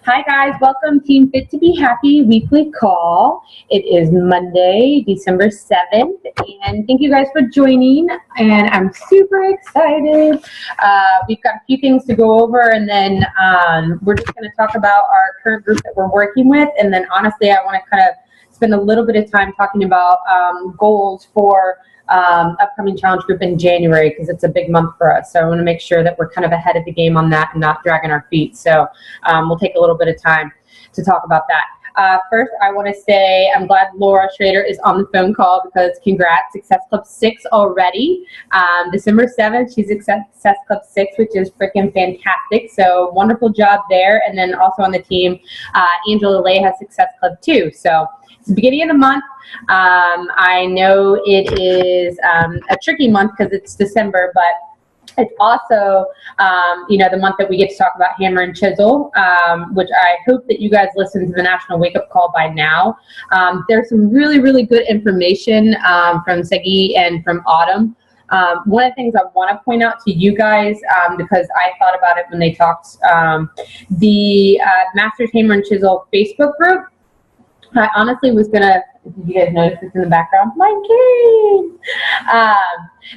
Hi guys, welcome Team Fit to Be Happy weekly call. It is Monday, December 7th, and thank you guys for joining, and I'm super excited. We've got a few things to go over, and then we're just going to talk about our current group that we're working with, and then honestly, I want to kind of spend a little bit of time talking about goals for upcoming challenge group in January, because it's a big month for us. So I want to make sure that we're kind of ahead of the game on that and not dragging our feet. So we'll take a little bit of time to talk about that. First, I want to say I'm glad Laura Schrader is on the phone call, because congrats, Success Club 6 already. December 7th, she's Success Club 6, which is freaking fantastic. So wonderful job there. And then also on the team, Angela Lay has Success Club 2. So it's the beginning of the month. I know it is a tricky month because it's December, but it's also, the month that we get to talk about hammer and chisel, which I hope that you guys listen to the National Wake Up Call by now. There's some really, really good information from Segi and from Autumn. One of the things I want to point out to you guys, because I thought about it when they talked, the Masters Hammer and Chisel Facebook group, I honestly was going to, you guys notice this in the background? My kid!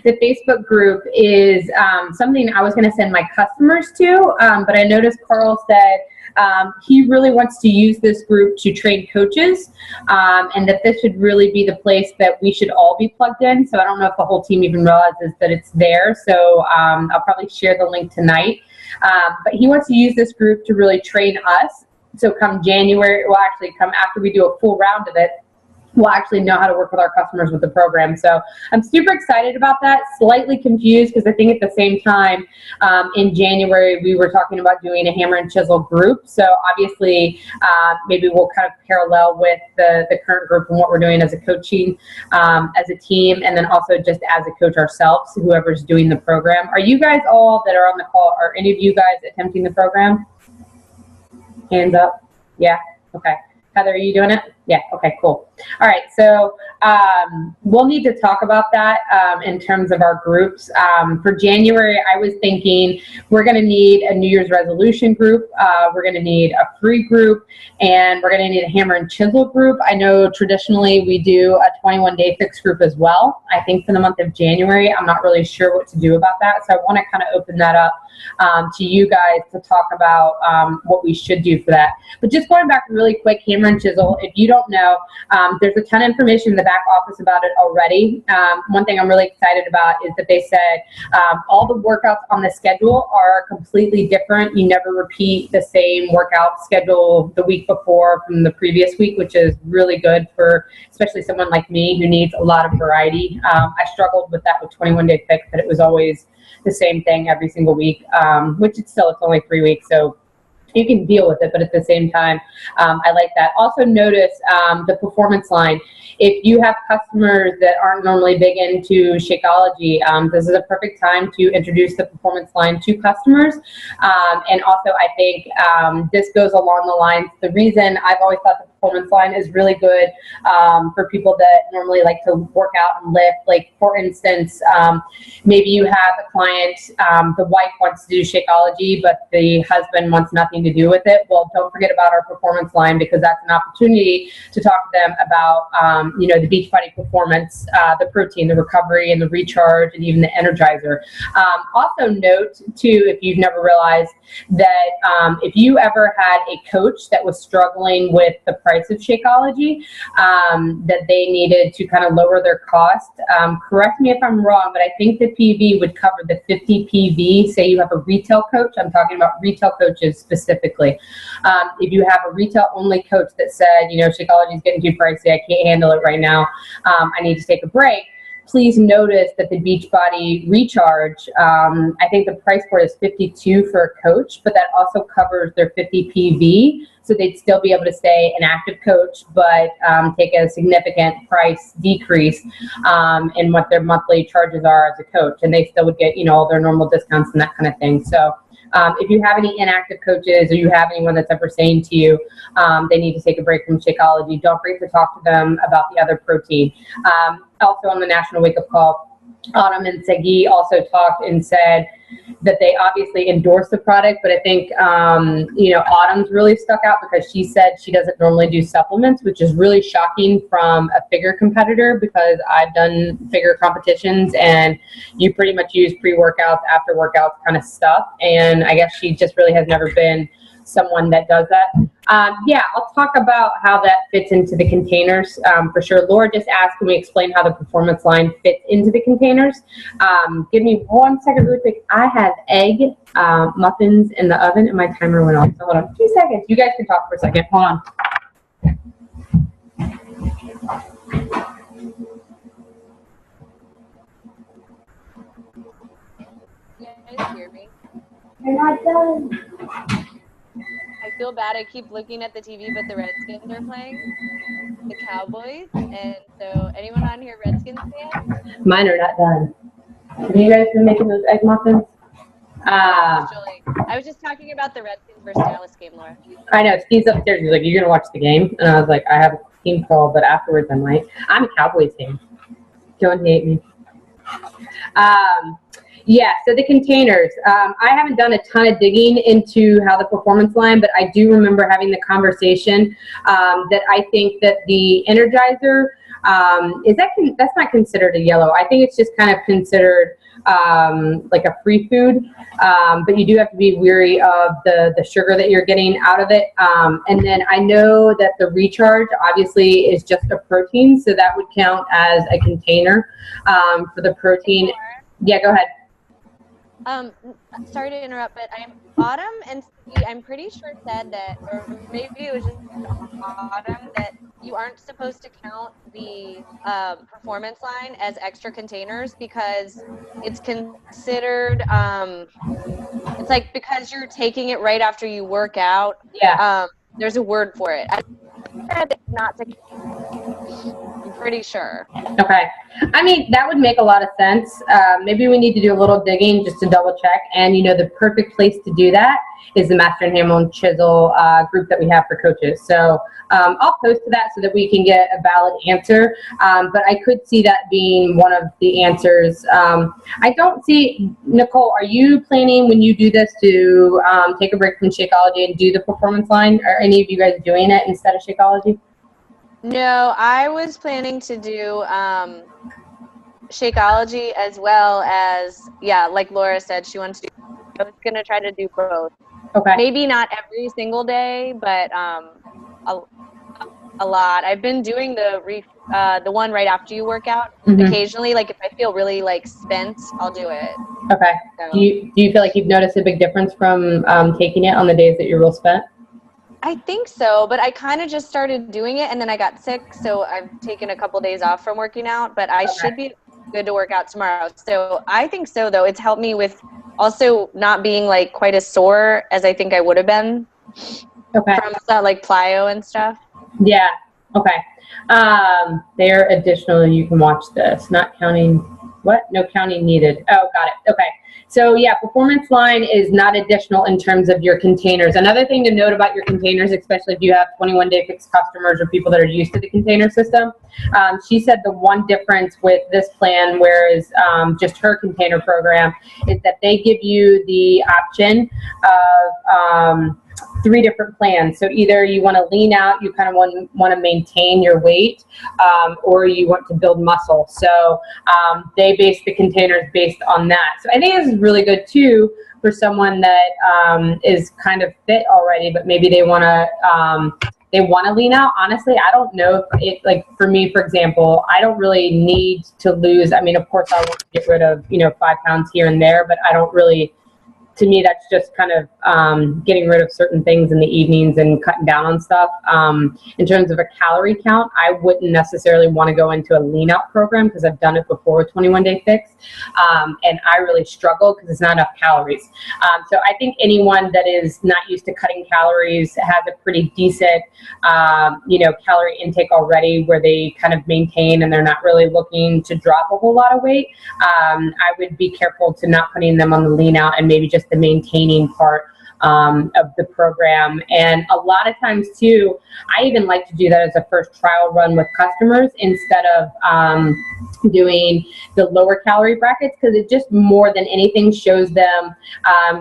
The Facebook group is something I was going to send my customers to, but I noticed Carl said he really wants to use this group to train coaches, and that this should really be the place that we should all be plugged in. So I don't know if the whole team even realizes that it's there. So I'll probably share the link tonight. But he wants to use this group to really train us. So come January, well, actually come after we do a full round of it, we'll actually know how to work with our customers with the program. So I'm super excited about that. Slightly confused because I think at the same time in January we were talking about doing a hammer and chisel group. So obviously maybe we'll kind of parallel with the current group and what we're doing as a coaching, as a team, and then also just as a coach ourselves, whoever's doing the program. Are you guys all that are on the call, are any of you guys attempting the program? Hands up. Yeah. Okay. Heather, are you doing it? Yeah. Okay, cool. All right. So we'll need to talk about that in terms of our groups. For January, I was thinking we're going to need a New Year's resolution group. We're going to need a free group, and we're going to need a hammer and chisel group. I know traditionally we do a 21-day fix group as well. I think for the month of January, I'm not really sure what to do about that. So I want to kind of open that up to you guys to talk about what we should do for that. But just going back really quick, hammer and chisel, if you don't know, there's a ton of information in the back office about it already. One thing I'm really excited about is that they said all the workouts on the schedule are completely different. You never repeat the same workout schedule the week before from the previous week, which is really good for especially someone like me who needs a lot of variety. I struggled with that with 21-day fix, that it was always the same thing every single week, which it's only 3 weeks, so you can deal with it, but at the same time, I like that. Also notice the performance line. If you have customers that aren't normally big into Shakeology, this is a perfect time to introduce the performance line to customers. And also, I think this goes along the lines, the reason I've always thought the performance line is really good for people that normally like to work out and lift. Like, for instance, maybe you have a client, the wife wants to do Shakeology, but the husband wants nothing to do with it. Well, don't forget about our performance line, because that's an opportunity to talk to them about, the Beachbody performance, the protein, the recovery, and the recharge, and even the energizer. Also note, too, if you've never realized, that if you ever had a coach that was struggling with the price of Shakeology, that they needed to kind of lower their cost. Correct me if I'm wrong, but I think the PV would cover the 50 PV. Say you have a retail coach. I'm talking about retail coaches specifically. If you have a retail only coach that said, Shakeology is getting too pricey, I can't handle it right now, I need to take a break, please notice that the Beachbody Recharge, I think the price for it is $52 for a coach, but that also covers their 50 PV. So they'd still be able to stay an active coach, but take a significant price decrease in what their monthly charges are as a coach. And they still would get, all their normal discounts and that kind of thing. So if you have any inactive coaches, or you have anyone that's ever saying to you they need to take a break from Shakeology, don't forget to talk to them about the other protein. Also on the National Wake Up Call, Autumn and Sagi also talked and said that they obviously endorse the product, but I think, you know, Autumn's really stuck out because she said she doesn't normally do supplements, which is really shocking from a figure competitor, because I've done figure competitions and you pretty much use pre-workouts, after workouts kind of stuff. And I guess she just really has never been someone that does that. Yeah, I'll talk about how that fits into the containers for sure. Laura just asked, can we explain how the performance line fits into the containers? Give me 1 second really quick. I have egg muffins in the oven and my timer went off. So hold on 2 seconds. You guys can talk for a second. Hold on. You guys hear me? You're not done. I feel bad. I keep looking at the TV, but the Redskins are playing the Cowboys, and so anyone on here Redskins fan? Mine are not done. Have you guys been making those egg muffins? Actually, I was just talking about the Redskins versus Dallas game, Laura. I know. Steve's upstairs. He's like, "You're gonna watch the game?" And I was like, "I have a team call, but afterwards I'm like, I'm a Cowboys fan. Don't hate me." Yeah, so the containers. I haven't done a ton of digging into how the performance line, but I do remember having the conversation that I think that the Energizer, that's not considered a yellow. I think it's just kind of considered like a free food, but you do have to be wary of the sugar that you're getting out of it. And then I know that the Recharge obviously is just a protein, so that would count as a container for the protein. Yeah, go ahead. Sorry to interrupt, but Autumn and Steve, I'm pretty sure said that, or maybe it was just Autumn, that you aren't supposed to count the performance line as extra containers because it's considered, it's like because you're taking it right after you work out. Yeah. There's a word for it. I said not to. I'm pretty sure. Okay. I mean, that would make a lot of sense. Maybe we need to do a little digging just to double check. And, you know, the perfect place to do that is the Master and Hammer and Chisel group that we have for coaches. So I'll post to that so that we can get a valid answer. But I could see that being one of the answers. I don't see, Nicole, are you planning when you do this to take a break from Shakeology and do the performance line? Are any of you guys doing it instead of Shakeology? No, I was planning to do Shakeology as well as, yeah, like Laura said, she wants to do, I was going to try to do both. Okay. Maybe not every single day, but a lot. I've been doing the one right after you work out. Mm-hmm. Occasionally, like if I feel really like spent, I'll do it. Okay. So. Do you feel like you've noticed a big difference from taking it on the days that you're real spent? I think so, but I kind of just started doing it and then I got sick, so I've taken a couple days off from working out, but I should be good to work out tomorrow. So I think so, though. It's helped me with also not being like quite as sore as I think I would have been from like plyo and stuff. Yeah. Okay. They're additional. You can watch this. Not counting. What? No counting needed. Oh, got it. Okay. So yeah, performance line is not additional in terms of your containers. Another thing to note about your containers, especially if you have 21-day fixed customers or people that are used to the container system, she said the one difference with this plan, whereas just her container program, is that they give you the option of 3 different plans. So either you want to lean out, you kind of want to maintain your weight, or you want to build muscle. So they base the containers based on that. So I think this is really good too for someone that is kind of fit already, but maybe they want to lean out. Honestly, I don't know if it, like for me, for example, I don't really need to lose. I mean, of course I want to get rid of, 5 pounds here and there, but I don't really, to me, that's just kind of getting rid of certain things in the evenings and cutting down on stuff. In terms of a calorie count, I wouldn't necessarily want to go into a lean out program because I've done it before with 21-day fix. And I really struggle because it's not enough calories. So I think anyone that is not used to cutting calories has a pretty decent, calorie intake already where they kind of maintain and they're not really looking to drop a whole lot of weight. I would be careful to not putting them on the lean out and maybe just the maintaining part of the program. And a lot of times too, I even like to do that as a first trial run with customers instead of doing the lower calorie brackets, because it just more than anything shows them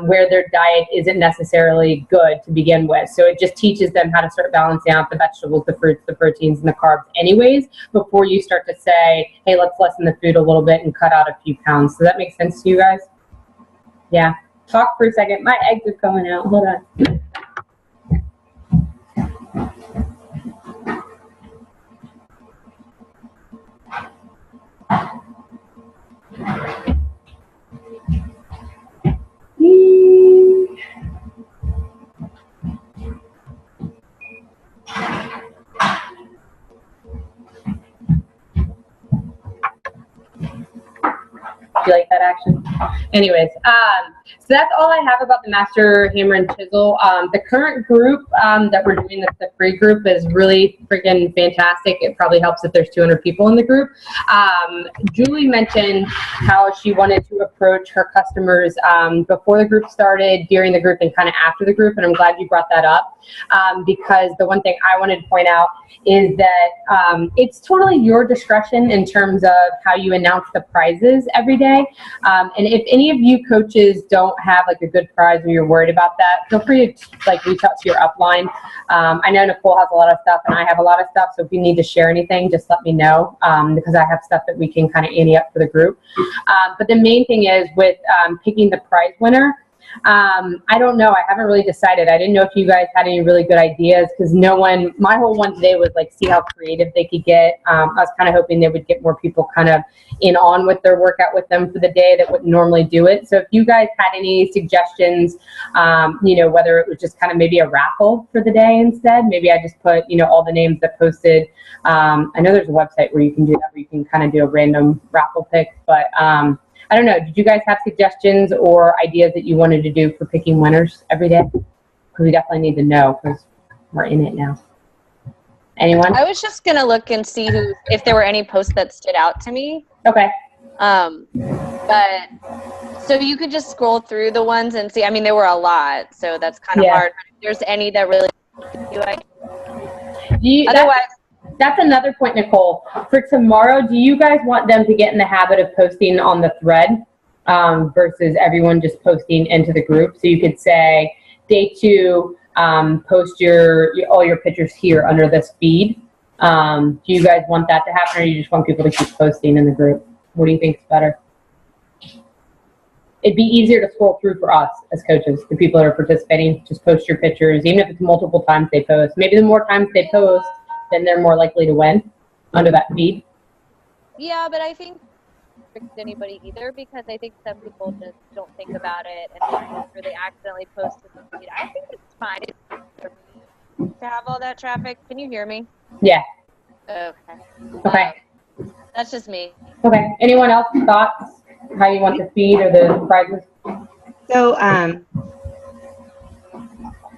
where their diet isn't necessarily good to begin with. So it just teaches them how to start balancing out the vegetables, the fruits, the proteins, and the carbs anyways, before you start to say, hey, let's lessen the food a little bit and cut out a few pounds. Does that make sense to you guys? Yeah. Talk for a second. My eggs are coming out. Hold on. Do you like that action? Anyways, so that's all I have about the Master Hammer and Chisel. The current group that we're doing, the free group, is really freaking fantastic. It probably helps if there's 200 people in the group. Julie mentioned how she wanted to approach her customers before the group started, during the group, and kind of after the group, and I'm glad you brought that up because the one thing I wanted to point out is that it's totally your discretion in terms of how you announce the prizes every day. And if any of you coaches don't have like a good prize or you're worried about that, feel free to like reach out to your upline. I know Nicole has a lot of stuff and I have a lot of stuff, so if you need to share anything, just let me know because I have stuff that we can kind of ante up for the group. But the main thing is with picking the prize winner, I don't know. I haven't really decided. I didn't know if you guys had any really good ideas because my whole one today was like see how creative they could get. I was kind of hoping they would get more people kind of in on with their workout with them for the day that wouldn't normally do it. So if you guys had any suggestions, whether it was just kind of maybe a raffle for the day instead, maybe I just put, all the names that posted. I know there's a website where you can do that, where you can kind of do a random raffle pick, but I don't know. Did you guys have suggestions or ideas that you wanted to do for picking winners every day? Because we definitely need to know because we're in it now. Anyone? I was just going to look and see if there were any posts that stood out to me. Okay. But so you could just scroll through the ones and see. I mean, there were a lot, so that's kind of hard. But if there's any that really otherwise. That's another point, Nicole. For tomorrow, do you guys want them to get in the habit of posting on the thread versus everyone just posting into the group? So you could say, day 2, post all your pictures here under this feed. Do you guys want that to happen, or you just want people to keep posting in the group? What do you think is better? It'd be easier to scroll through for us as coaches, the people that are participating. Just post your pictures, even if it's multiple times they post. Maybe the more times they post, then they're more likely to win under that feed. Yeah, but I think anybody either, because I think some people just don't think about it and they accidentally post to the feed. I think it's fine to have all that traffic. Can you hear me? Yeah. Okay. That's just me. Okay. Anyone else thoughts how you want the feed or the prizes? So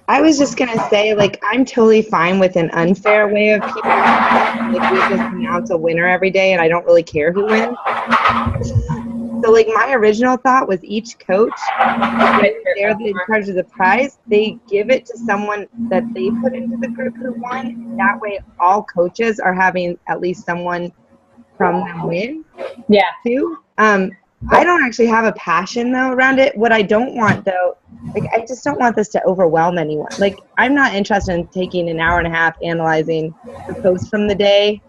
I was just going to say, I'm totally fine with an unfair way of people. We just announce a winner every day, and I don't really care who wins. So, my original thought was each coach, they're in charge of the prize, they give it to someone that they put into the group who won. That way, all coaches are having at least someone from them win. Yeah. Too. I don't actually have a passion, though, around it. What I don't want, though, I just don't want this to overwhelm anyone. I'm not interested in taking an hour and a half analyzing the post from the day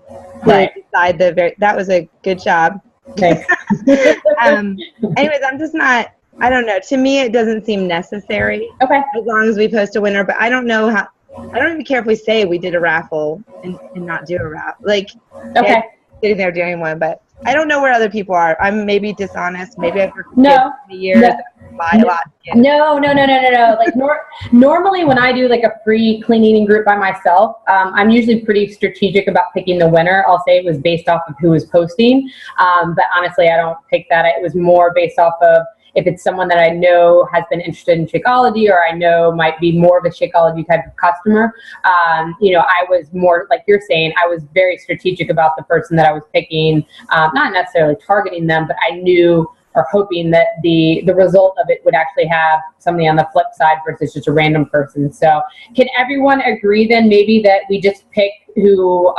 to decide that was a good job. Okay. Anyways, I'm just not, I don't know. To me, it doesn't seem necessary. Okay. As long as we post a winner, but I don't know how, I don't even care if we say we did a raffle and not do a raffle. Okay. Sitting there doing one, but I don't know where other people are. I'm maybe dishonest. Maybe I've worked No. for years. Buy a lot. No. Normally when I do a free clean eating group by myself, I'm usually pretty strategic about picking the winner. I'll say it was based off of who was posting. But honestly, I don't pick that. It was more based off of if it's someone that I know has been interested in Shakeology or I know might be more of a Shakeology type of customer. I was more, like you're saying, I was very strategic about the person that I was picking, not necessarily targeting them, but I knew are hoping that the result of it would actually have something on the flip side versus just a random person. So can everyone agree then maybe that we just pick who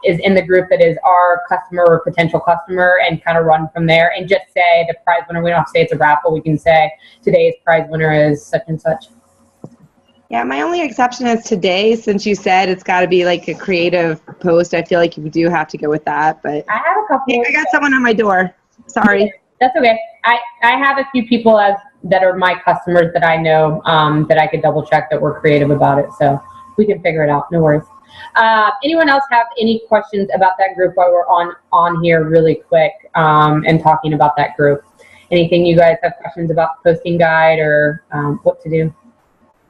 is in the group that is our customer or potential customer and kind of run from there and just say the prize winner? We don't have to say it's a raffle. We can say today's prize winner is such and such. Yeah, my only exception is today, since you said it's got to be like a creative post. I feel like you do have to go with that. But I have a couple. Hey, I got someone on my door. Sorry. That's okay. I have a few people that are my customers that I know that I could double check that we're creative about it. So we can figure it out. No worries. Anyone else have any questions about that group while we're on here really quick and talking about that group? Anything you guys have questions about the posting guide or what to do?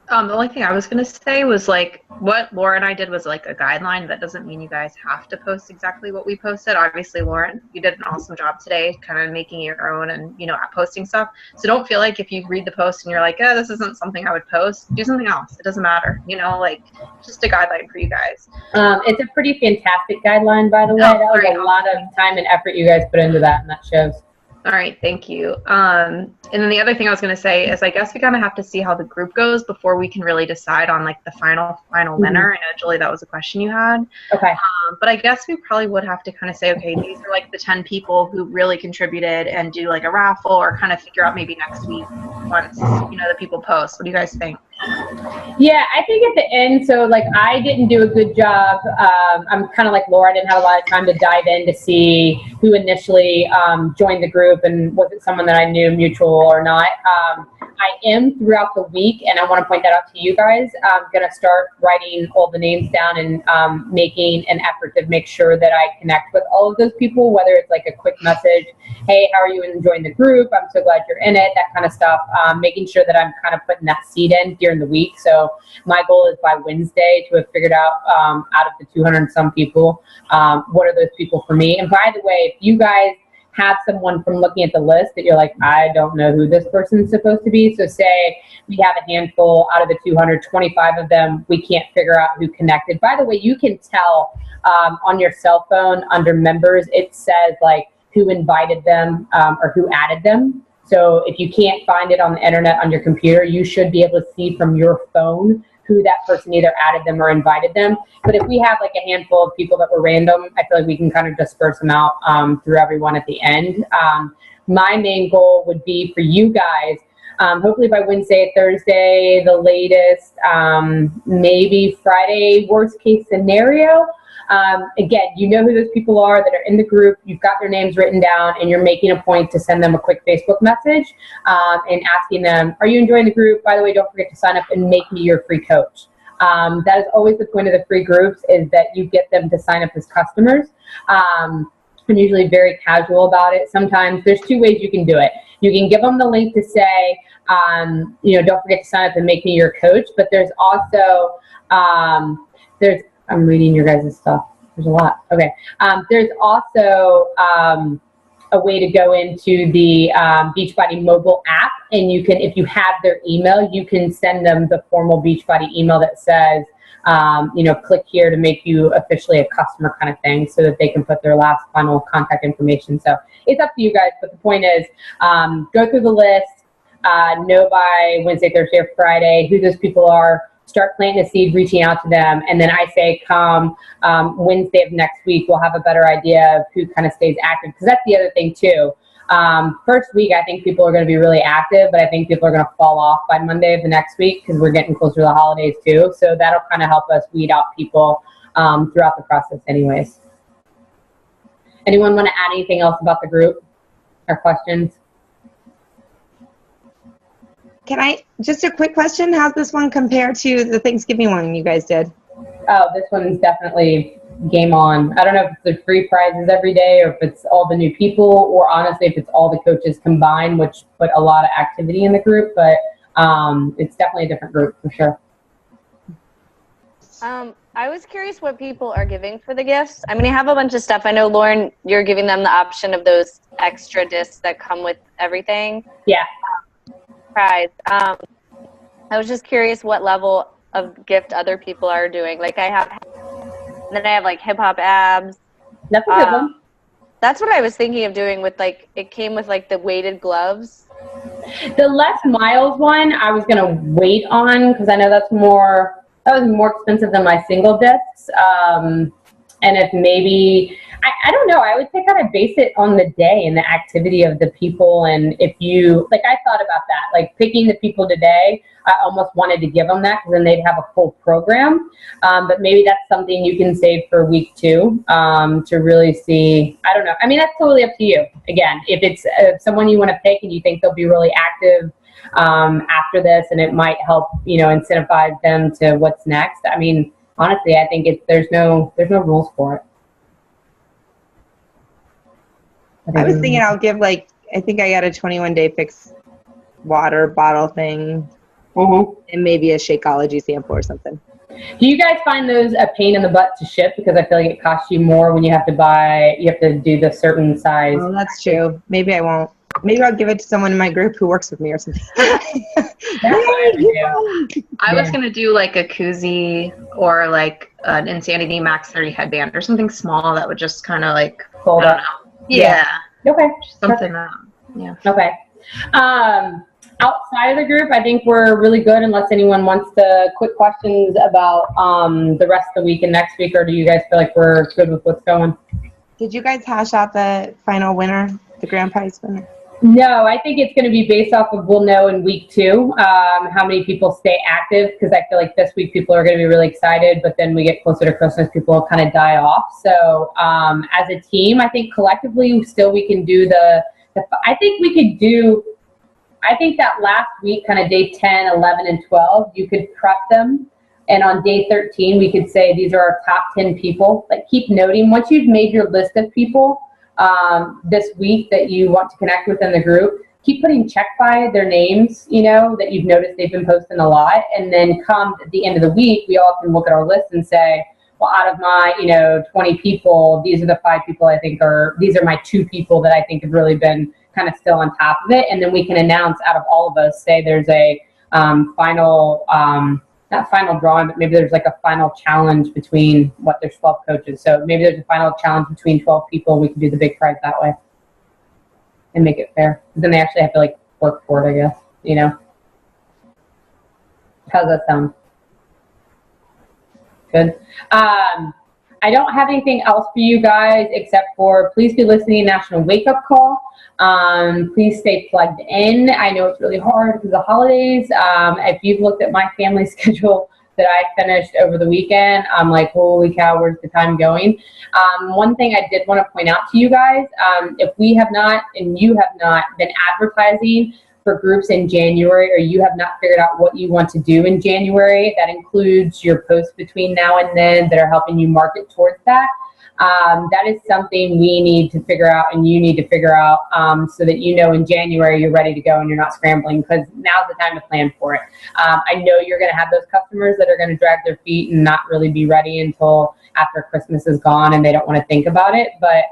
The only thing I was going to say was like what Laura and I did was like a guideline. That doesn't mean you guys have to post exactly what we posted. Obviously, Lauren, you did an awesome job today kind of making your own and, you know, posting stuff. So don't feel like if you read the post and you're like, oh, this isn't something I would post, do something else. It doesn't matter. You know, like just a guideline for you guys. It's a pretty fantastic guideline, by the way. That was a lot of time and effort you guys put into that, and that shows. All right, thank you. And then the other thing I was going to say is I guess we kind of have to see how the group goes before we can really decide on like the final winner. I know, Julie, that was a question you had. Okay. But I guess we probably would have to kind of say, okay, these are like the 10 people who really contributed and do like a raffle or kind of figure out maybe next week once, you know, the people post. What do you guys think? Yeah, I think at the end, so like I didn't do a good job. I'm kind of like Laura, I didn't have a lot of time to dive in to see who initially joined the group and was it someone that I knew mutual or not. I am throughout the week, and I want to point that out to you guys, I'm going to start writing all the names down and making an effort to make sure that I connect with all of those people, whether it's like a quick message, hey, how are you enjoying the group? I'm so glad you're in it, that kind of stuff, making sure that I'm kind of putting that seed in during the week. So my goal is by Wednesday to have figured out of the 200 and some people, what are those people for me? And by the way, if you guys have someone from looking at the list that you're like, I don't know who this person's supposed to be. So say we have a handful out of the 225 of them, we can't figure out who connected. By the way, you can tell on your cell phone under members, it says like who invited them or who added them. So if you can't find it on the internet on your computer, you should be able to see from your phone who that person either added them or invited them. But if we have like a handful of people that were random, I feel like we can kind of disperse them out through everyone at the end. My main goal would be for you guys, hopefully by Wednesday, Thursday, the latest, maybe Friday, worst case scenario. Again, you know who those people are that are in the group, you've got their names written down, and you're making a point to send them a quick Facebook message and asking them, are you enjoying the group? By the way, don't forget to sign up and make me your free coach. That is always the point of the free groups, is that you get them to sign up as customers. I'm usually very casual about it. Sometimes there's two ways you can do it. You can give them the link to say, you know, don't forget to sign up and make me your coach. But there's also, I'm reading your guys' stuff. There's a lot. Okay. There's also a way to go into the Beachbody mobile app, and you can, if you have their email, you can send them the formal Beachbody email that says, you know, click here to make you officially a customer kind of thing, so that they can put their last final contact information. So it's up to you guys, but the point is, go through the list, know by Wednesday, Thursday, or Friday who those people are, start planting a seed, reaching out to them, and then I say come Wednesday of next week, we'll have a better idea of who kind of stays active, because that's the other thing too. First week, I think people are going to be really active, but I think people are going to fall off by Monday of the next week because we're getting closer to the holidays too. So that'll kind of help us weed out people throughout the process anyways. Anyone want to add anything else about the group or questions? Can I, just a quick question, how's this one compare to the Thanksgiving one you guys did? Oh, this one's definitely game on. I don't know if it's the free prizes every day or if it's all the new people, or honestly if it's all the coaches combined, which put a lot of activity in the group, but it's definitely a different group for sure. I was curious what people are giving for the gifts. I mean, I have a bunch of stuff. I know, Lauren, you're giving them the option of those extra discs that come with everything. Yeah. Prize. I was just curious what level of gift other people are doing. Like I have like hip hop abs. That's a good one. That's what I was thinking of doing with like, it came with like the weighted gloves. The Les Miles one, I was gonna wait on because I know that was more expensive than my single discs. And if maybe, I don't know, I would say kind of base it on the day and the activity of the people. And if you, like, I thought about that, like picking the people today, I almost wanted to give them that because then they'd have a full program. But maybe that's something you can save for week 2 to really see. I don't know. I mean, that's totally up to you. Again, if it's someone you want to pick and you think they'll be really active after this and it might help, incentivize them to what's next. I mean, honestly, I think there's no rules for it. I was thinking I'll give I think I got a 21-day fix water bottle thing and maybe a Shakeology sample or something. Do you guys find those a pain in the butt to ship? Because I feel like it costs you more when you have to do the certain size. Oh, that's true. Maybe I won't. Maybe I'll give it to someone in my group who works with me or something. That's what I would do. I was going to do like a koozie or like an Insanity Max 30 headband or something small that would just kind of like Fold up. Yeah. Okay. Something yeah. Okay. Outside of the group, I think we're really good unless anyone wants to quick questions about the rest of the week and next week, or do you guys feel like we're good with what's going? Did you guys hash out the final winner, the grand prize winner? No, I think it's going to be based off of, we'll know in week 2 how many people stay active, because I feel like this week people are going to be really excited, but then we get closer to Christmas, people will kind of die off. So as a team, I think collectively still we can do I think that last week, kind of day 10, 11, and 12, you could prep them. And on day 13, we could say these are our top 10 people. Like, keep noting, once you've made your list of people this week that you want to connect with in the group, keep putting check by their names, that you've noticed they've been posting a lot. And then come at the end of the week, we all can look at our list and say, well, out of my, 20 people, these are the 5 people I think these are my 2 people that I think have really been kind of still on top of it. And then we can announce out of all of us, say there's a final, not final drawing, but maybe there's like a final challenge between there's 12 coaches. So maybe there's a final challenge between 12 people. We can do the big prize that way and make it fair. But then they actually have to work for it, I guess, How's that sound? Good. I don't have anything else for you guys except for please be listening to National Wake Up Call. Please stay plugged in. I know it's really hard because of the holidays. If you've looked at my family schedule that I finished over the weekend, I'm like, holy cow, where's the time going? One thing I did want to point out to you guys, if we have not and you have not been advertising for groups in January, or you have not figured out what you want to do in January, that includes your posts between now and then that are helping you market towards that. That is something we need to figure out and you need to figure out so that in January you're ready to go and you're not scrambling, because now's the time to plan for it. I know you're going to have those customers that are going to drag their feet and not really be ready until after Christmas is gone and they don't want to think about it. But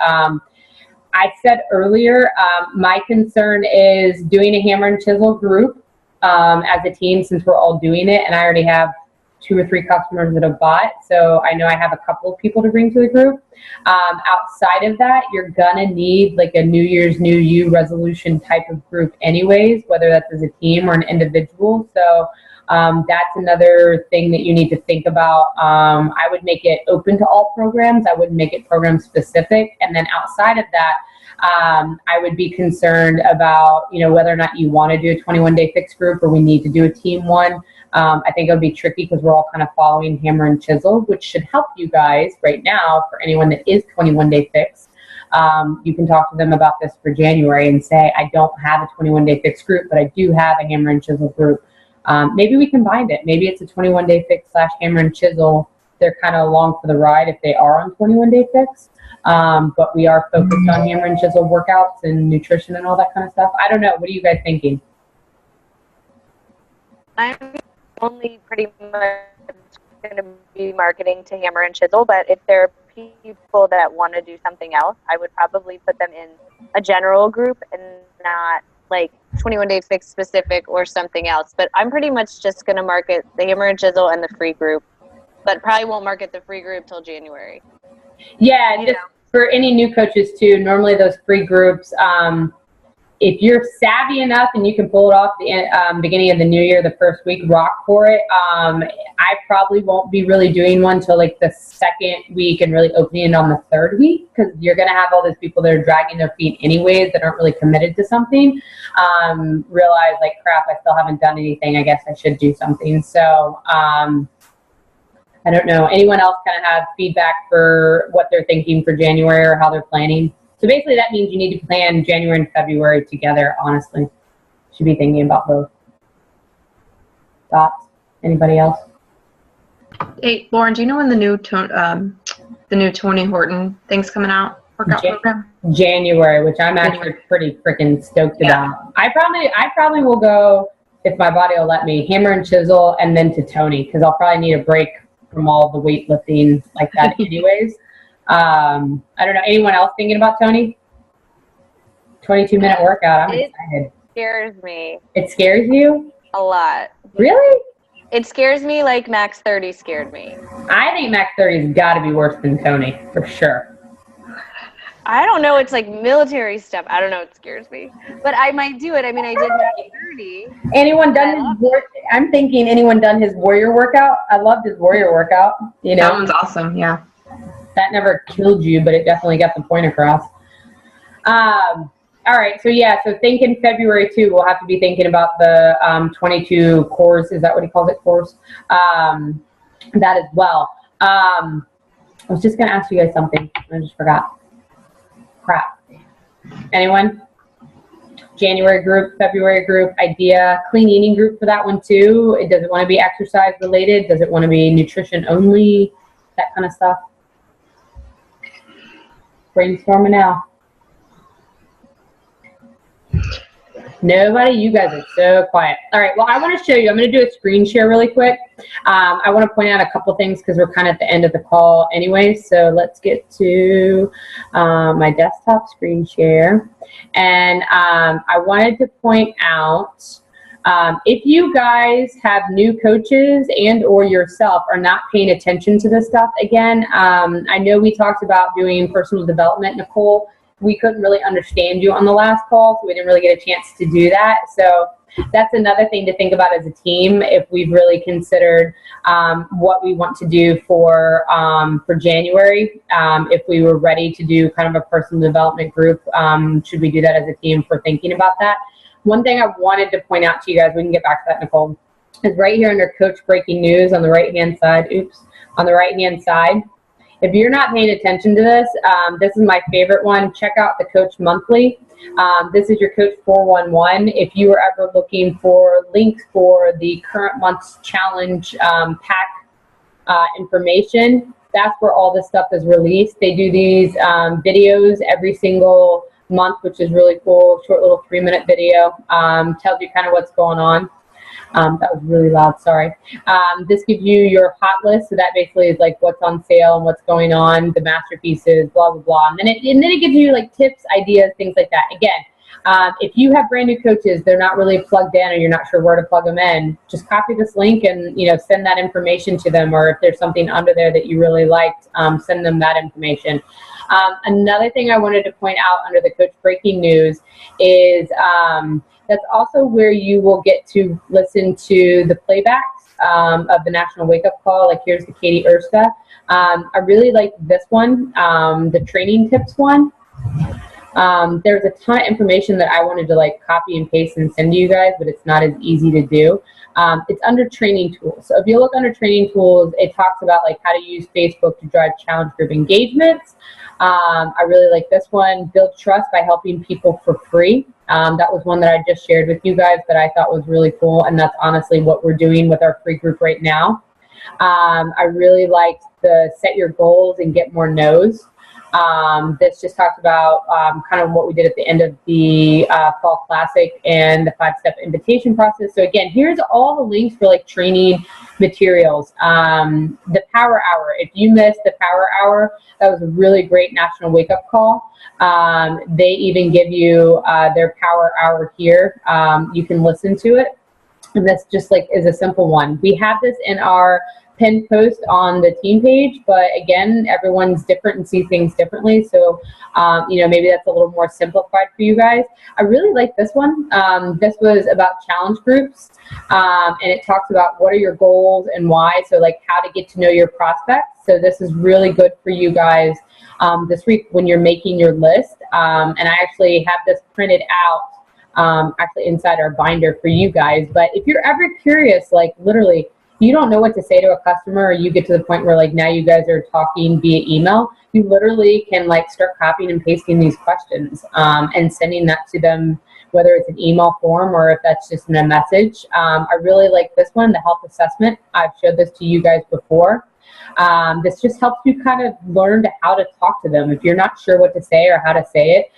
I said earlier, my concern is doing a hammer and chisel group as a team, since we're all doing it, and I already have 2 or 3 customers that have bought, so I know I have a couple of people to bring to the group. Outside of that, you're gonna need like a New Year's New You resolution type of group anyways, whether that's as a team or an individual. So that's another thing that you need to think about. I would make it open to all programs. I wouldn't make it program specific. And then outside of that, I would be concerned about, whether or not you want to do a 21-day fix group or we need to do a team one. I think it would be tricky because we're all kind of following hammer and chisel, which should help you guys right now. For anyone that is 21-day fix, you can talk to them about this for January and say, I don't have a 21-day fix group, but I do have a hammer and chisel group. Maybe we combined it. Maybe it's a 21-day fix / hammer and chisel. They're kind of along for the ride if they are on 21-day fix. But we are focused on hammer and chisel workouts and nutrition and all that kind of stuff. I don't know. What are you guys thinking? I'm only pretty much going to be marketing to hammer and chisel, but if there are people that want to do something else, I would probably put them in a general group and not like 21-day fix specific or something else. But I'm pretty much just going to market the hammer and chisel and the free group, but probably won't market the free group till January. Yeah, for any new coaches too, normally those free groups, if you're savvy enough and you can pull it off the beginning of the new year, the first week, rock for it. I probably won't be really doing one till like the second week and really opening it on the third week, because you're going to have all those people that are dragging their feet anyways that aren't really committed to something. Realize like, crap, I still haven't done anything. I guess I should do something. So I don't know. Anyone else kind of have feedback for what they're thinking for January or how they're planning? So basically that means you need to plan January and February together, honestly. Should be thinking about both. Thoughts? Anybody else? Hey, Lauren, do you know when the new Tony Horton thing's coming out? Workout program? January, which I'm actually pretty freaking stoked about. I probably will go, if my body will let me, hammer and chisel and then to Tony, because I'll probably need a break from all the weightlifting like that anyways. I don't know. Anyone else thinking about Tony? 22-minute workout. I'm excited. It scares me. It scares you? A lot. Really? It scares me like Max 30 scared me. I think Max 30's got to be worse than Tony, for sure. I don't know. It's like military stuff. I don't know. It scares me. But I might do it. I mean, I did Max 30. Anyone done I'm thinking anyone done his warrior workout? I loved his warrior workout. You know? That one's awesome, yeah. That never killed you, but it definitely got the point across. All right, so yeah, so think in February too, we'll have to be thinking about the 22 cores. Is that what he calls it, cores? That as well. I was just going to ask you guys something. I just forgot. Crap. Anyone? January group, February group, idea, clean eating group for that one too. Does it want to be exercise related? Does it want to be nutrition only? That kind of stuff. Brainstorming now. Nobody? You guys are so quiet. All right, well, I want to show you. I'm going to do a screen share really quick. I want to point out a couple things because we're kind of at the end of the call anyway. So let's get to my desktop screen share. And I wanted to point out, if you guys have new coaches and or yourself are not paying attention to this stuff, again, I know we talked about doing personal development, Nicole. We couldn't really understand you on the last call, so we didn't really get a chance to do that. So that's another thing to think about as a team if we've really considered what we want to do for January. If we were ready to do kind of a personal development group, should we do that as a team for thinking about that? One thing I wanted to point out to you guys, we can get back to that, Nicole, is right here under Coach Breaking News on the right-hand side, on the right-hand side. If you're not paying attention to this, this is my favorite one. Check out the Coach Monthly. This is your Coach 411. If you are ever looking for links for the current month's challenge pack information, that's where all this stuff is released. They do these videos every single month, which is really cool. Short little 3-minute video. Tells you kind of what's going on. That was really loud, sorry. This gives you your hot list, so that basically is like what's on sale and what's going on, the masterpieces, blah, blah, blah. And then it gives you like tips, ideas, things like that. Again, if you have brand new coaches, they're not really plugged in or you're not sure where to plug them in, just copy this link and send that information to them, or if there's something under there that you really liked, send them that information. Another thing I wanted to point out under the Coach Breaking News is that's also where you will get to listen to the playbacks of the National Wake Up Call. Like here's the Katie Erska. I really like this one, the training tips one. There's a ton of information that I wanted to like copy and paste and send to you guys, but it's not as easy to do. It's under training tools. So if you look under training tools, it talks about like how to use Facebook to drive challenge group engagements. I really like this one, build trust by helping people for free. That was one that I just shared with you guys that I thought was really cool, and that's honestly what we're doing with our free group right now. I really liked the set your goals and get more no's. This just talks about kind of what we did at the end of the Fall Classic and the 5-step invitation process. So again, here's all the links for like training materials. The Power Hour, if you missed the Power Hour, that was a really great National Wake Up Call. They even give you their Power Hour here. You can listen to it. And this just like is a simple one. We have this in our pinned post on the team page, but again, everyone's different and sees things differently. So, maybe that's a little more simplified for you guys. I really like this one. This was about challenge groups, and it talks about what are your goals and why. So like how to get to know your prospects. So this is really good for you guys this week when you're making your list. And I actually have this printed out actually inside our binder for you guys. But if you're ever curious, like literally, you don't know what to say to a customer, or you get to the point where like now you guys are talking via email, you literally can like start copying and pasting these questions and sending that to them, whether it's an email form or if that's just in a message. I really like this one, the health assessment. I've showed this to you guys before. This just helps you kind of learn how to talk to them. If you're not sure what to say or how to say it,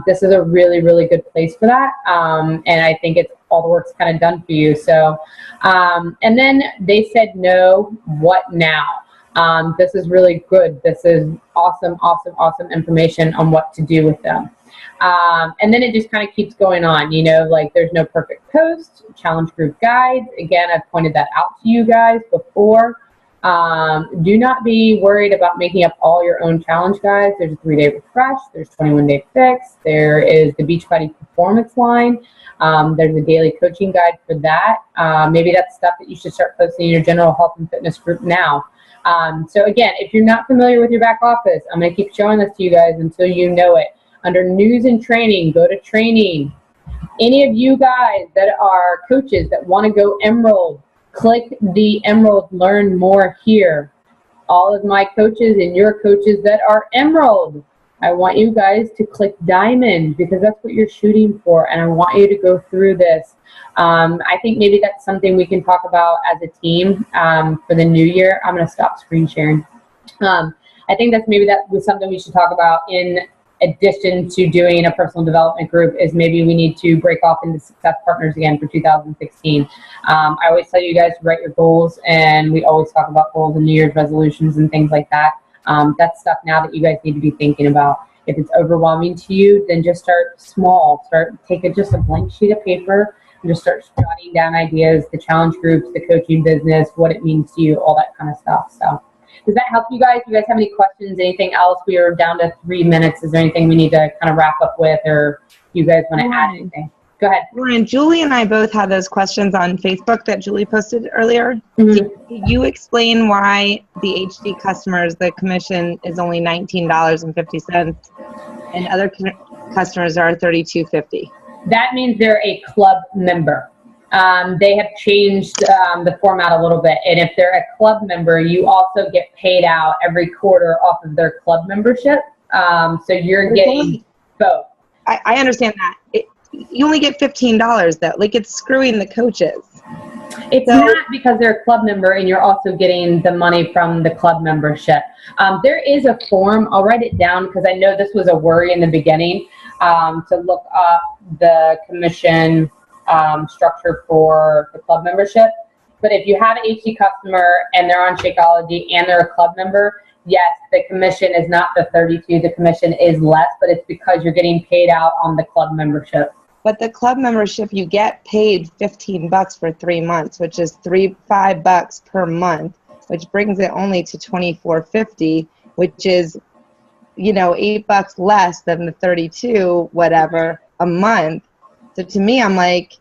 this is a really, really good place for that. And I think it's all the work's kind of done for you. So, and then they said no, what now? This is really good. This is awesome, awesome, awesome information on what to do with them. And then it just kind of keeps going on, like there's no perfect post, challenge group guides. Again, I've pointed that out to you guys before. Do not be worried about making up all your own challenge guides. There's a 3-day refresh. There's 21-day fix. There is the Beachbody performance line. There's a daily coaching guide for that. Maybe that's stuff that you should start posting in your general health and fitness group now. So again, if you're not familiar with your back office, I'm going to keep showing this to you guys until you know it. Under news and training, go to training. Any of you guys that are coaches that want to go Emerald, click the Emerald Learn More here. All of my coaches and your coaches that are Emerald, I want you guys to click Diamond because that's what you're shooting for, and I want you to go through this. I think maybe that's something we can talk about as a team for the new year. I'm going to stop screen sharing. I think that was something we should talk about in addition to doing a personal development group, is maybe we need to break off into success partners again for 2016. I always tell you guys to write your goals, and we always talk about goals and New Year's resolutions and things like that. That's stuff now that you guys need to be thinking about. If it's overwhelming to you, then just start small. Take just a blank sheet of paper and just start jotting down ideas, the challenge groups, the coaching business, what it means to you, all that kind of stuff. So does that help you guys? Do you guys have any questions, anything else? We are down to 3 minutes. Is there anything we need to kind of wrap up with, or you guys want to add anything? Go ahead. Lauren, Julie and I both had those questions on Facebook that Julie posted earlier. Mm-hmm. Did you explain why the HD customers, the commission is only $19.50 and other customers are $32.50? That means they're a club member. They have changed the format a little bit, and if they're a club member, you also get paid out every quarter off of their club membership. So you're getting both. I understand that. You only get $15 though. Like, it's screwing the coaches. It's not because they're a club member and you're also getting the money from the club membership. There is a form. I'll write it down because I know this was a worry in the beginning, to look up the commission structure for the club membership. But if you have an HD customer and they're on Shakeology and they're a club member, yes, the commission is not the 32. The commission is less, but it's because you're getting paid out on the club membership. But the club membership, you get paid $15 for 3 months, which is $5 per month, which brings it only to $24.50, which is, $8 less than the 32 whatever a month. So to me, I'm like,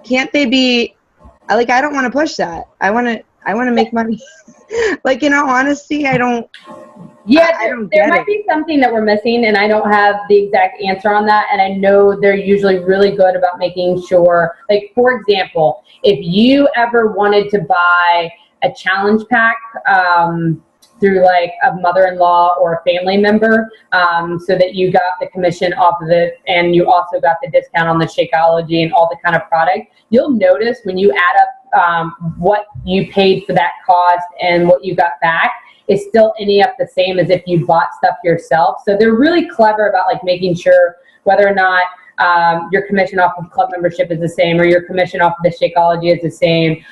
can't they be like? I don't want to push that. I want to make money. Like, in all honesty, I don't. Yeah, there might be something that we're missing, and I don't have the exact answer on that. And I know they're usually really good about making sure, like, for example, if you ever wanted to buy a challenge pack through like a mother-in-law or a family member, so that you got the commission off of it, and you also got the discount on the Shakeology and all the kind of product, you'll notice when you add up what you paid for that cost and what you got back, is still ending up the same as if you bought stuff yourself. So they're really clever about like making sure whether or not your commission off of club membership is the same or your commission off of the Shakeology is the same.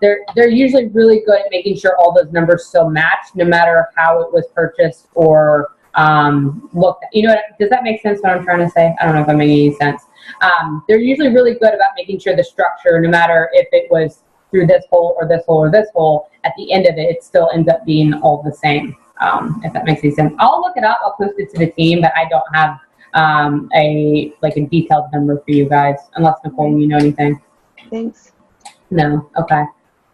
They're usually really good at making sure all those numbers still match, no matter how it was purchased or looked at. Does that make sense what I'm trying to say? I don't know if I'm making any sense. they're usually really good about making sure the structure, no matter if it was through this hole or this hole or this hole, at the end of it, it still ends up being all the same, if that makes any sense. I'll look it up. I'll post it to the team, but I don't have a detailed number for you guys, unless Nicole, you know anything. Thanks. No? Okay.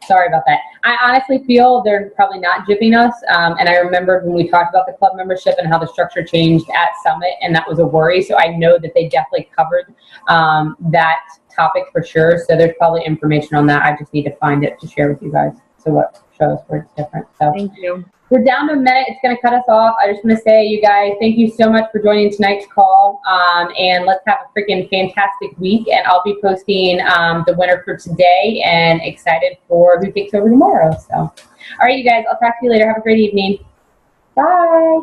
Sorry about that. I honestly feel they're probably not jipping us. And I remembered when we talked about the club membership and how the structure changed at Summit, and that was a worry. So I know that they definitely covered that topic for sure. So there's probably information on that. I just need to find it to share with you guys. So what shows where it's different. So Thank you. we're down to a minute. It's going to cut us off. I just want to say, you guys, thank you so much for joining tonight's call. And let's have a freaking fantastic week. And I'll be posting the winner for today, and excited for who takes over tomorrow. So, all right, you guys, I'll talk to you later. Have a great evening. Bye.